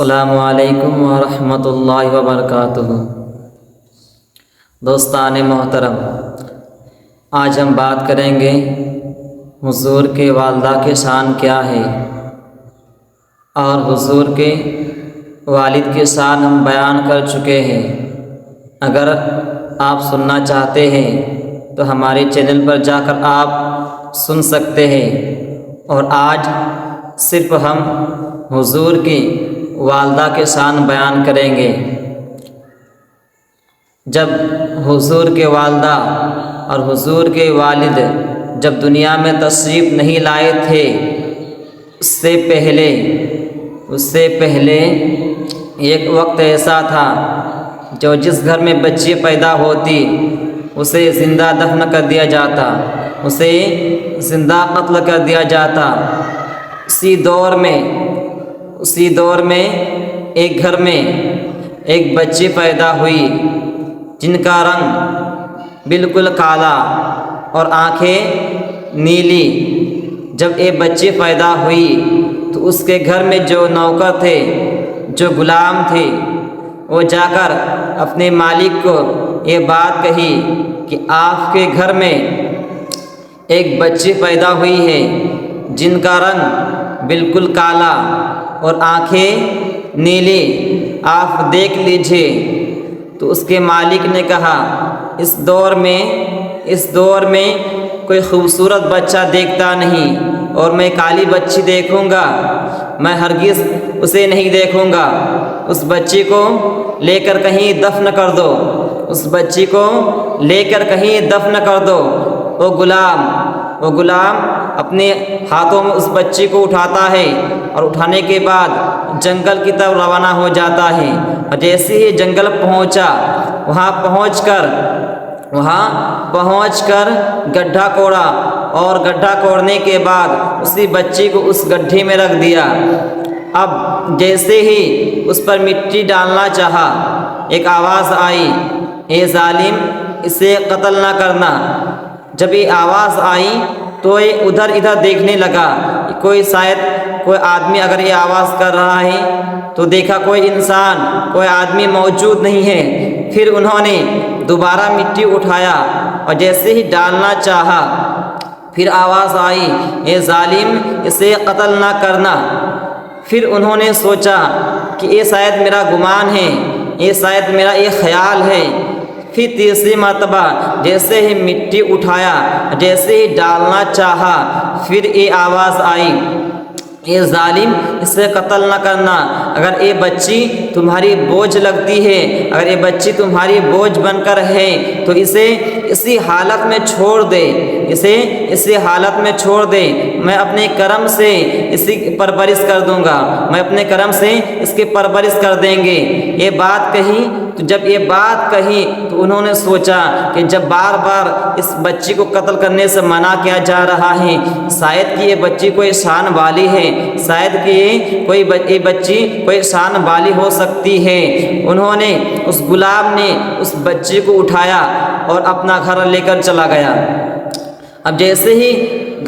السلام علیکم ورحمۃ اللہ وبرکاتہ۔ دوستان محترم، آج ہم بات کریں گے حضور کے والدہ کی شان کیا ہے، اور حضور کے والد کی شان ہم بیان کر چکے ہیں۔ اگر آپ سننا چاہتے ہیں تو ہمارے چینل پر جا کر آپ سن سکتے ہیں، اور آج صرف ہم حضور کی والدہ کے شان بیان کریں گے۔ جب حضور کے والدہ اور حضور کے والد جب دنیا میں تشریف نہیں لائے تھے، اس سے پہلے ایک وقت ایسا تھا جو جس گھر میں بچی پیدا ہوتی اسے زندہ دفن کر دیا جاتا، اسے زندہ قتل کر دیا جاتا۔ اسی دور میں ایک گھر میں ایک بچی پیدا ہوئی جن کا رنگ بالکل کالا اور آنکھیں نیلی۔ جب یہ بچی پیدا ہوئی تو اس کے گھر میں جو نوکر تھے، جو غلام تھے، وہ جا کر اپنے مالک کو یہ بات کہی کہ آپ کے گھر میں ایک بچی پیدا ہوئی ہے جن کا رنگ بالکل کالا اور آنکھیں نیلی، آپ دیکھ لیجئے۔ تو اس کے مالک نے کہا، اس دور میں کوئی خوبصورت بچہ دیکھتا نہیں، اور میں کالی بچی دیکھوں گا؟ میں ہرگز اسے نہیں دیکھوں گا۔ اس بچی کو لے کر کہیں دفن کر دو، اس بچی کو لے کر کہیں دفن کر دو۔ وہ غلام اپنے ہاتھوں میں اس بچی کو اٹھاتا ہے، اور اٹھانے کے بعد جنگل کی طرف روانہ ہو جاتا ہے۔ اور جیسے ہی جنگل پہنچا، وہاں پہنچ کر گڈھا کوڑا، اور گڈھا کوڑنے کے بعد اسی بچی کو اس گڈھے میں رکھ دیا۔ اب جیسے ہی اس پر مٹی ڈالنا چاہا، ایک آواز آئی، اے ظالم، اسے قتل نہ کرنا۔ جب یہ آواز آئی تو یہ ادھر ادھر دیکھنے لگا، کوئی آدمی اگر یہ آواز کر رہا ہے تو دیکھا کوئی انسان، کوئی آدمی موجود نہیں ہے۔ پھر انہوں نے دوبارہ مٹی اٹھایا اور جیسے ہی ڈالنا چاہا، پھر آواز آئی، اے ظالم، اسے قتل نہ کرنا۔ پھر انہوں نے سوچا کہ یہ شاید میرا گمان ہے، یہ شاید میرا یہ خیال ہے۔ پھر تیسری مرتبہ جیسے ہی مٹی اٹھایا، جیسے ہی ڈالنا چاہا، پھر یہ آواز آئی، اے ظالم، اسے قتل نہ کرنا۔ اگر یہ بچی تمہاری بوجھ لگتی ہے، اگر یہ بچی تمہاری بوجھ بن کر ہے تو اسے اسی حالت میں چھوڑ دے، اسی حالت میں چھوڑ دے۔ میں اپنے کرم سے اس کی پرورش کر دوں گا، میں اپنے کرم سے اس کی پرورش کر دیں گے۔ یہ بات کہی تو جب یہ بات کہی تو انہوں نے سوچا کہ جب بار بار اس بچی کو قتل کرنے سے منع کیا جا رہا ہے، شاید کہ یہ بچی کوئی شان والی ہے، شاید کہ یہ بچی کوئی شان والی ہو سکتی ہے۔ انہوں نے اس غلام نے اس بچی کو اٹھایا اور اپنا گھر لے کر چلا گیا۔ اب جیسے ہی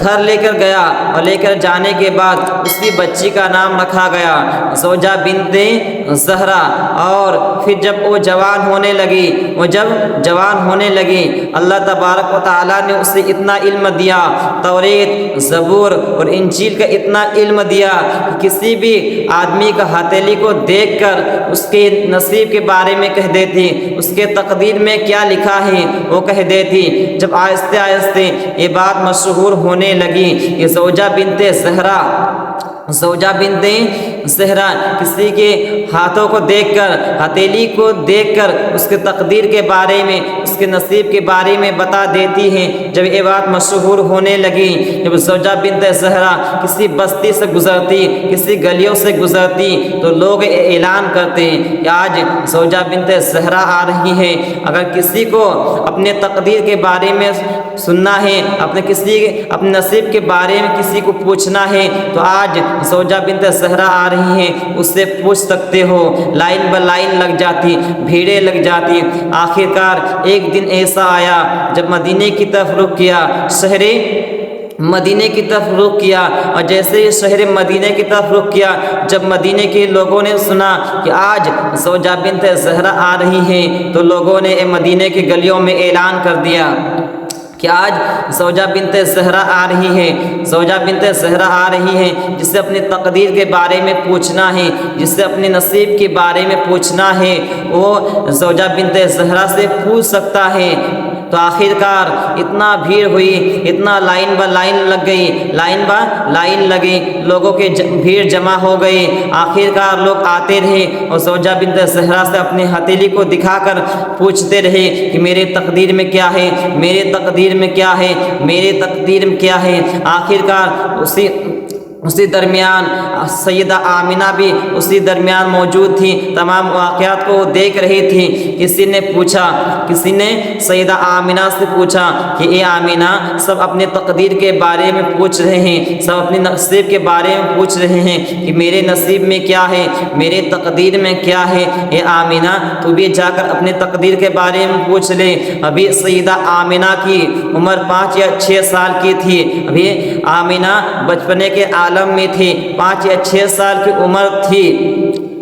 گھر لے کر گیا، اور لے کر جانے کے بعد اسی بچی کا نام رکھا گیا زوجہ بنت زہرا۔ اور پھر جب وہ جوان ہونے لگی، اللہ تبارک و تعالیٰ نے اسے اتنا علم دیا، توریت، زبور اور انجیل کا اتنا علم دیا کہ کسی بھی آدمی کا ہتھیلی کو دیکھ کر اس کے نصیب کے بارے میں کہہ دیتی، اس کے تقدیر میں کیا لکھا ہے وہ کہہ دیتی۔ جب آہستہ آہستہ یہ بات مشہور ہونے لگی کہ زوجہ بنت زہرا کسی کے ہاتھوں کو دیکھ کر، ہتھیلی کو دیکھ کر اس کے تقدیر کے بارے میں، اس کے نصیب کے بارے میں بتا دیتی ہیں۔ جب یہ بات مشہور ہونے لگی، جب زوجہ بنت زہرا کسی بستی سے گزرتی، کسی گلیوں سے گزرتی، تو لوگ اعلان کرتے ہیں کہ آج زوجہ بنت زہرا آ رہی ہے۔ اگر کسی کو اپنے تقدیر کے بارے میں سننا ہے، اپنے نصیب کے بارے میں کسی کو پوچھنا ہے، تو آج زوجہ بنت زہرا آ رہی ہیں، اس سے پوچھ سکتے ہو۔ لائن بہ لائن لگ جاتی، بھیڑیں لگ جاتی۔ آخر کار ایک دن ایسا آیا جب مدینے کی طرف رخ کیا، مدینے کی طرف رخ کیا، اور جیسے ہی شہر مدینے کی طرف رخ کیا، جب مدینے کے لوگوں نے سنا کہ آج زوجہ بنت زہرا آ رہی ہیں، تو لوگوں نے مدینے کی گلیوں میں اعلان کر دیا کہ آج زوجہ بنت زہرا آ رہی ہے، زوجہ بنت زہرا آ رہی ہے، جس سے اپنی تقدیر کے بارے میں پوچھنا ہے، جس سے اپنے نصیب کے بارے میں پوچھنا ہے، وہ زوجہ بنت زہرا سے پوچھ سکتا ہے۔ تو آخر کار اتنا بھیڑ ہوئی، اتنا لائن با لائن لگ گئی، لائن با لائن لگی، لوگوں کی بھیڑ جمع ہو گئی۔ آخر کار لوگ آتے رہے اور زوجہ بنت زہرا سے اپنی ہتھیلی کو دکھا کر پوچھتے رہے کہ میرے تقدیر میں کیا ہے، میرے تقدیر میں کیا ہے، میرے تقدیر میں کیا ہے۔ آخر کار اسی درمیان سیدہ آمنہ بھی اسی درمیان موجود تھی، تمام واقعات کو دیکھ رہی تھی۔ کسی نے پوچھا، کسی نے سیدہ آمنہ سے پوچھا کہ اے آمنہ، سب اپنے تقدیر کے بارے میں پوچھ رہے ہیں، سب اپنے نصیب کے بارے میں پوچھ رہے ہیں کہ میرے نصیب میں کیا ہے، میرے تقدیر میں کیا ہے۔ اے آمنہ، تو بھی جا کر اپنے تقدیر کے بارے میں پوچھ لے۔ ابھی سیدہ آمنہ کی عمر 5 یا 6 سال کی تھی، ابھی آمنہ بچپنے کے عالم میں تھی، 5 یا 6 سال کی عمر تھی۔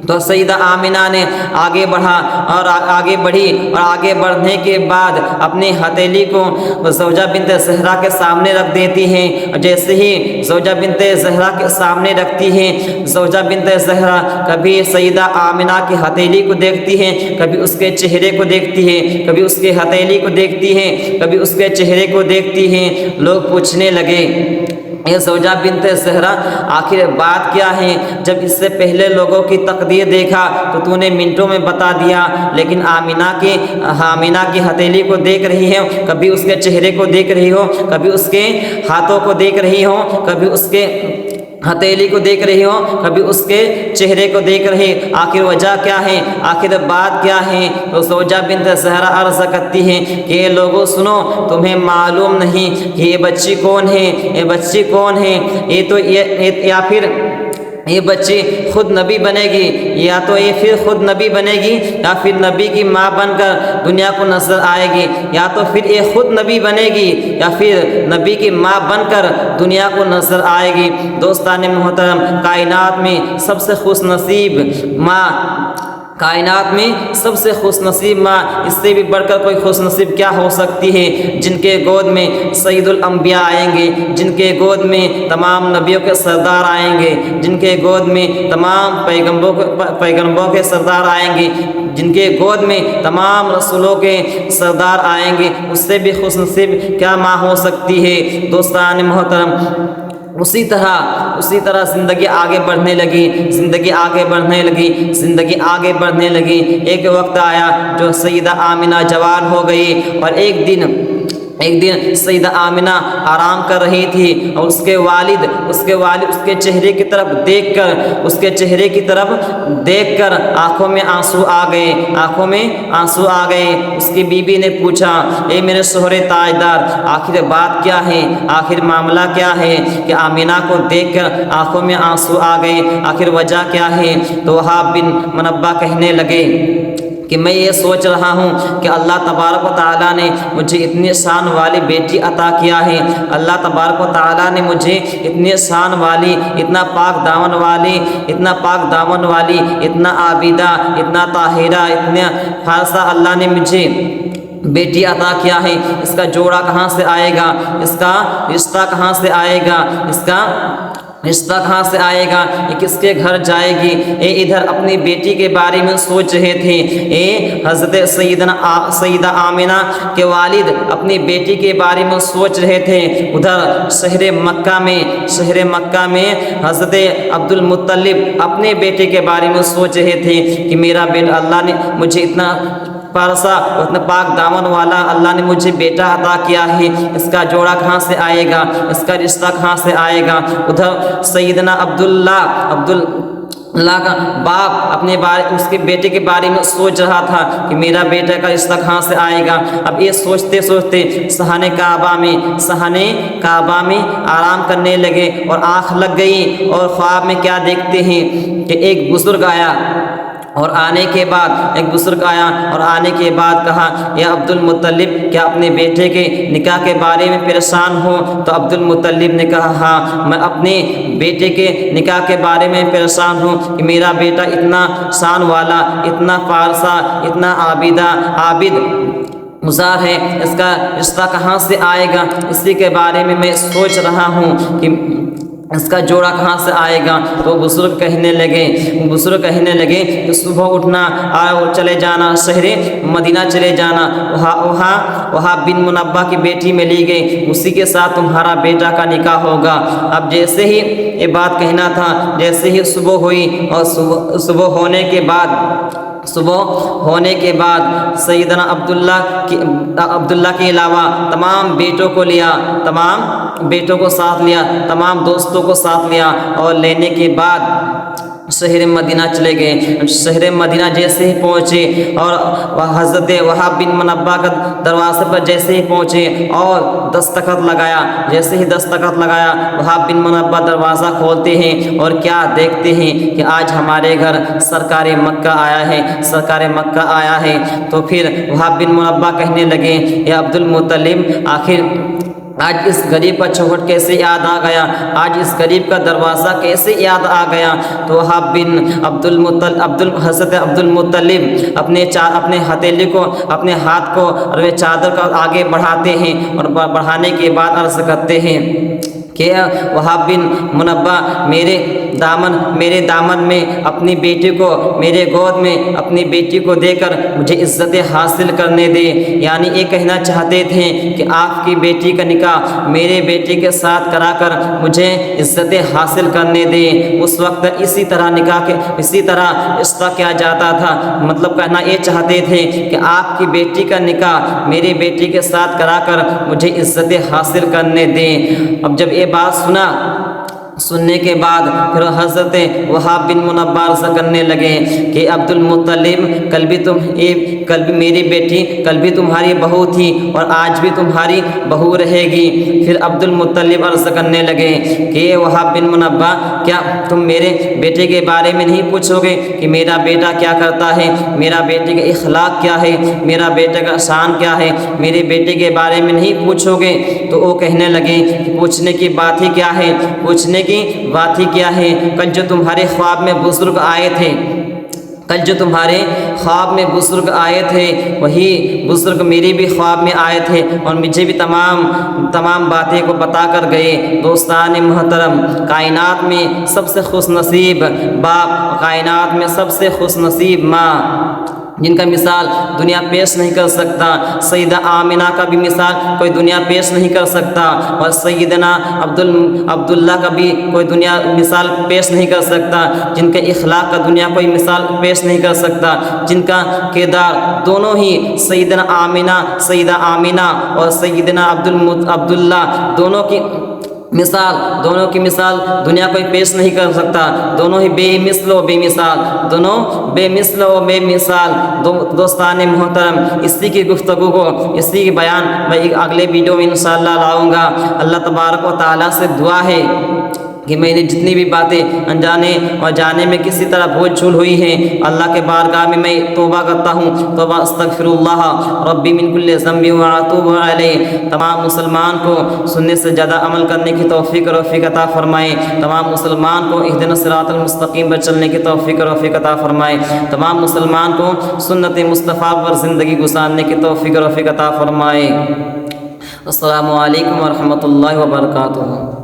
تو سیدہ آمنہ نے آگے بڑھا اور آگے بڑھی، اور آگے بڑھنے کے بعد اپنی ہتھیلی کو زوجہ بنت زہرا کے سامنے رکھ دیتی ہیں، اور جیسے ہی زوجہ بنت زہرا کے سامنے رکھتی ہیں، زوجہ بنت زہرا کبھی سیدہ آمنہ کی ہتھیلی کو دیکھتی ہیں، کبھی اس کے چہرے کو دیکھتی ہے، کبھی اس کے ہتھیلی کو دیکھتی ہیں، کبھی اس کے چہرے کو دیکھتی ہیں۔ لوگ پوچھنے لگے، اے زوجہ بنت زہرا، آخر بات کیا ہے؟ جب اس سے پہلے لوگوں کی تقدیر دیکھا تو نے منٹوں میں بتا دیا، لیکن آمنہ کی ہتھیلی کو دیکھ رہی ہو، کبھی اس کے چہرے کو دیکھ رہی ہو، کبھی اس کے ہاتھوں کو دیکھ رہی ہو، کبھی اس کے ہتھیلی کو دیکھ رہی ہو، کبھی اس کے چہرے کو دیکھ رہی، آخر وجہ کیا ہے، آخر بات کیا ہے؟ تو زوجہ بنت زہرا عرض کرتی ہیں کہ یہ لوگوں سنو، تمہیں معلوم نہیں کہ یہ بچی کون ہے، یہ بچی کون ہے؟ یا پھر یہ بچی خود نبی بنے گی، یا تو یہ پھر خود نبی بنے گی، یا پھر نبی کی ماں بن کر دنیا کو نظر آئے گی، یا تو پھر یہ خود نبی بنے گی، یا پھر نبی کی ماں بن کر دنیا کو نظر آئے گی۔ دوستان محترم، کائنات میں سب سے خوش نصیب ماں، کائنات میں سب سے خوش نصیب ماں، اس سے بھی بڑھ کر کوئی خوش نصیب کیا ہو سکتی ہے؟ جن کے گود میں سید الانبیاء آئیں گے، جن کے گود میں تمام نبیوں کے سردار آئیں گے، جن کے گود میں تمام پیغمبروں کے سردار آئیں گے، جن کے گود میں تمام رسولوں کے سردار آئیں گے، اس سے بھی خوش نصیب کیا ماں ہو سکتی ہے؟ دوستان محترم، اسی طرح زندگی آگے بڑھنے لگی، زندگی آگے بڑھنے لگی، زندگی آگے بڑھنے لگی۔ ایک وقت آیا جو سیدہ آمنہ جوان ہو گئی، اور ایک دن سیدہ آمنہ آرام کر رہی تھی، اور اس کے والد اس کے چہرے کی طرف دیکھ کر آنکھوں میں آنسو آ گئے۔ اس کی بیوی نے پوچھا، اے میرے شوہر تاجدار، آخر بات کیا ہے، آخر معاملہ کیا ہے کہ آمنہ کو دیکھ کر آنکھوں میں آنسو آ گئے؟ آخر وجہ کیا ہے؟ تو وہاب بن منبہ کہنے لگے کہ میں یہ سوچ رہا ہوں کہ اللہ تبارک و تعالیٰ نے مجھے اتنی شان والی بیٹی عطا کیا ہے، اللہ تبارک و تعالیٰ نے مجھے اتنی شان والی، اتنا پاک دامن والی، اتنا عابدہ، اتنا طاہرہ، اتنا خالصہ اللہ نے مجھے بیٹی عطا کیا ہے۔ اس کا جوڑا کہاں سے آئے گا؟ اس کا رشتہ کہاں سے آئے گا؟ یہ کس کے گھر جائے گی؟ ادھر اپنی بیٹی کے بارے میں سوچ رہے تھے، حضرت سیدہ آمنہ کے والد اپنی بیٹی کے بارے میں سوچ رہے تھے، ادھر شہر مکہ میں حضرت عبد المطلب اپنے بیٹے کے بارے میں سوچ رہے تھے کہ میرا بیٹا، اللہ نے مجھے اتنا پارسا، اتنا پاک دامن والا اللہ نے مجھے بیٹا عطا کیا ہے، اس کا جوڑا کہاں سے آئے گا؟ اس کا رشتہ کہاں سے آئے گا؟ ادھر سیدنا عبداللہ کا باپ اس کے بیٹے کے بارے میں سوچ رہا تھا کہ میرا بیٹا کا رشتہ کہاں سے آئے گا۔ اب یہ سوچتے سوچتے صحن کعبہ میں آرام کرنے لگے، اور آنکھ لگ گئی، اور خواب میں کیا دیکھتے ہیں کہ ایک بزرگ آیا، اور آنے کے بعد ایک بزرگ آیا اور آنے کے بعد کہا یا عبد المطلب کیا اپنے بیٹے کے نکاح کے بارے میں پریشان ہو؟ تو عبد المطلب نے کہا ہاں میں اپنے بیٹے کے نکاح کے بارے میں پریشان ہوں کہ میرا بیٹا اتنا شان والا، اتنا فارسا، اتنا عابد مزار ہے، اس کا رشتہ کہاں سے آئے گا؟ اسی کے بارے میں میں سوچ رہا ہوں کہ اس کا جوڑا کہاں سے آئے گا۔ تو بزرگ کہنے لگے کہ صبح اٹھنا اور چلے جانا شہر مدینہ چلے جانا، وہاں بن منبہ کی بیٹی میں لی گئی، اسی کے ساتھ تمہارا بیٹا کا نکاح ہوگا۔ اب جیسے ہی یہ بات کہنا تھا، جیسے ہی صبح ہوئی اور صبح ہونے کے بعد سیدنا عبداللہ کے علاوہ تمام بیٹوں کو لیا، تمام بیٹوں کو ساتھ لیا، تمام دوستوں کو ساتھ لیا اور لینے کے بعد شہر مدینہ چلے گئے۔ شہر مدینہ جیسے ہی پہنچے اور حضرت وہاب بن منبہ کا دروازے پر جیسے ہی پہنچے اور دستخط لگایا، جیسے ہی دستخط لگایا وہاب بن منبہ دروازہ کھولتے ہیں اور کیا دیکھتے ہیں کہ آج ہمارے گھر سرکار مکہ آیا ہے۔ تو پھر وہاب بن منبہ کہنے لگے یا عبد المطلب آخر آج اس غریب کا چوکھٹ کیسے یاد آ گیا؟ آج اس غریب کا دروازہ کیسے یاد آ گیا؟ تو وہاب بن حضرت عبد المطلب اپنے ہتھیلی کو، اپنے ہاتھ کو اور چادر کا آگے بڑھاتے ہیں اور بڑھانے کے بعد عرض کرتے ہیں کہ وہاب بن منبہ میرے دامن میں اپنی بیٹی کو، میرے گود میں اپنی بیٹی کو دے کر مجھے عزت حاصل کرنے دے۔ یعنی یہ کہنا چاہتے تھے کہ آپ کی بیٹی کا نکاح میرے بیٹی کے ساتھ کرا کر مجھے عزت حاصل کرنے دے۔ اس وقت اسی طرح رشتہ کیا جاتا تھا، مطلب کہنا یہ چاہتے تھے کہ آپ کی بیٹی کا نکاح میری بیٹی کے ساتھ کرا کر مجھے عزت حاصل کرنے دیں۔ اب جب یہ بات سننے کے بعد پھر حضرت وہاب بن منبہ عرض کرنے لگے کہ عبد المطلب کل بھی میری بیٹی کل بھی تمہاری بہو تھی اور آج بھی تمہاری بہو رہے گی۔ پھر عبد المطلب عرض کرنے لگے کہ وہاب بن منبہ کیا تم میرے بیٹے کے بارے میں نہیں پوچھو گے کہ میرا بیٹا کیا کرتا ہے، میرا بیٹے کا اخلاق کیا ہے، میرا بیٹے کا شان کیا ہے، میرے بیٹے کے بارے میں نہیں پوچھو گے؟ تو وہ کہنے لگے کہ پوچھنے کی بات ہی کیا ہے، کل جو تمہارے خواب میں بزرگ آئے تھے وہی بزرگ میری بھی خواب میں آئے تھے اور مجھے بھی تمام باتیں کو بتا کر گئے۔ دوستان محترم، کائنات میں سب سے خوش نصیب باپ، کائنات میں سب سے خوش نصیب ماں جن کا مثال دنیا پیش نہیں کر سکتا، سیدہ آمنہ کا بھی مثال کوئی دنیا پیش نہیں کر سکتا، اور سیدنا عبداللہ کا بھی کوئی دنیا مثال پیش نہیں کر سکتا، جن کے اخلاق کا دنیا کوئی مثال پیش نہیں کر سکتا، جن کا کردار دونوں ہی سیدہ آمنہ اور سیدنا عبداللہ دونوں کی مثال دنیا کوئی پیش نہیں کر سکتا، دونوں ہی بے مثل و بے مثال۔ دوستان محترم، اسی کی گفتگو کو، اسی کی بیان میں اگلے ویڈیو میں انشاءاللہ لاؤں گا۔ اللہ تبارک و تعالیٰ سے دعا ہے کہ میں نے جتنی بھی باتیں انجانے اور جانے میں کسی طرح بھول چول ہوئی ہیں، اللہ کے بارگاہ میں میں توبہ کرتا ہوں، توبہ استغفر اللہ ربی من کل ذنب واتوب علیہ۔ تمام مسلمان کو سننے سے زیادہ عمل کرنے کی توفیق عطا فرمائے، تمام مسلمان کو اہدنا الصراط المستقیم پر چلنے کی توفیق عطا فرمائے، تمام مسلمان کو سنت مصطفیٰ پر زندگی گزارنے کی توفیق عطا فرمائے۔ السلام علیکم ورحمۃ اللہ وبرکاتہ۔